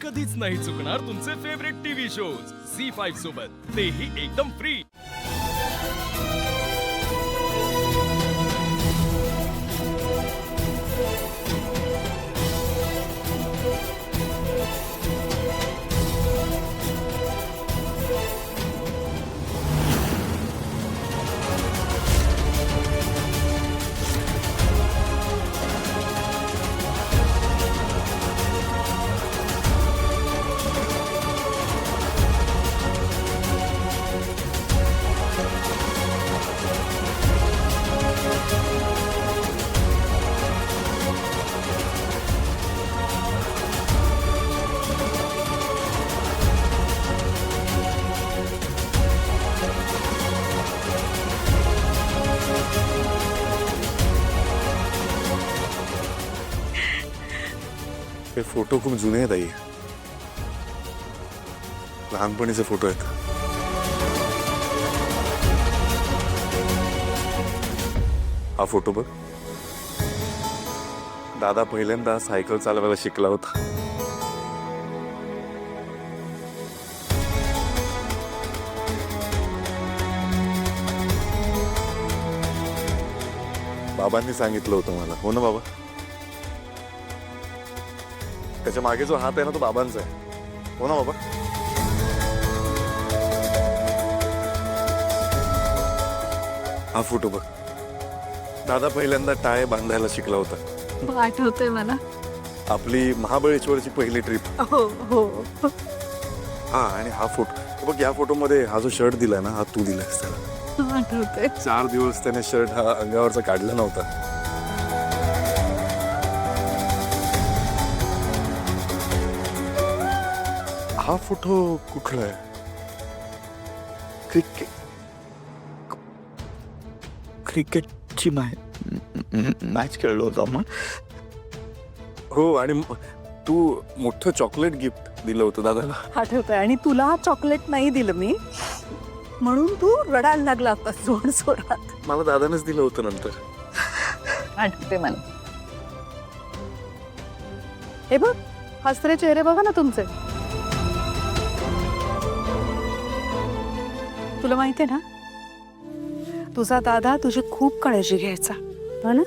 कधीच नाही चुकणार तुमचे फेवरेट टीव्ही शोज झी5 सोबत, तेही एकदम फ्री। हे फोटो खूप जुने आहेत आई, लहानपणीचे फोटो आहेत। हा फोटो बघ, दादा पहिल्यांदा सायकल चालवायला शिकला होता। बाबांनी सांगितलं होतं मला, हो ना बाबा? त्याच्या मागे जो हात आहे ना तो बाबांचा आहे, हो ना बाबा? हा फोटो बघ, दादा पहिल्यांदा टाय बांधायला शिकला होता। आठवतंय मला। आपली महाबळेश्वरची पहिली ट्रिप। हो हो हा, आणि हा फोटो बघ, या फोटो मध्ये हा जो शर्ट दिलाय ना, हा तू दिलायस त्याला। आठवतंय। 4 दिवस त्याने शर्ट हा अंगावरचा काढला नव्हता। हा फोटो कुठला आहे? क्रिकेटची मॅच खेळलो होतो आपण। हो, आणि तू मोठं चॉकलेट गिफ्ट दिलं होतं दादाला। आठवतंय, आणि तुला चॉकलेट नाही दिलं मी, म्हणून तू रडायला लागला होता जोर जोरात। मला दादानेच दिलं होतं नंतर। आठवते मला। हे बघ, हसरे चेहरे बघा ना तुमचे। तुला माहितीये ना, तुझा दादा तुझी खूप काळजी घ्यायचा, हो ना?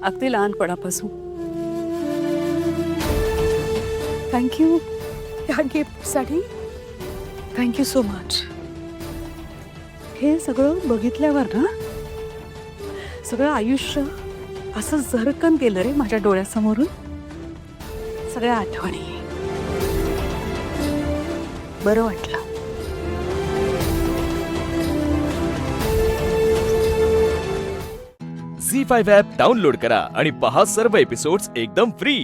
अगदी लहानपणापासून। थँक्यू या गिफ्टसाठी, थँक्यू सो मच। हे सगळं बघितल्यावर ना, सगळं आयुष्य असं झरकन गेलं रे माझ्या डोळ्यासमोरून, सगळ्या आठवणी। बरं वाटलं। झी5 ॲप डाउनलोड करा आणि पहा सर्व एपिसोड्स एकदम फ्री।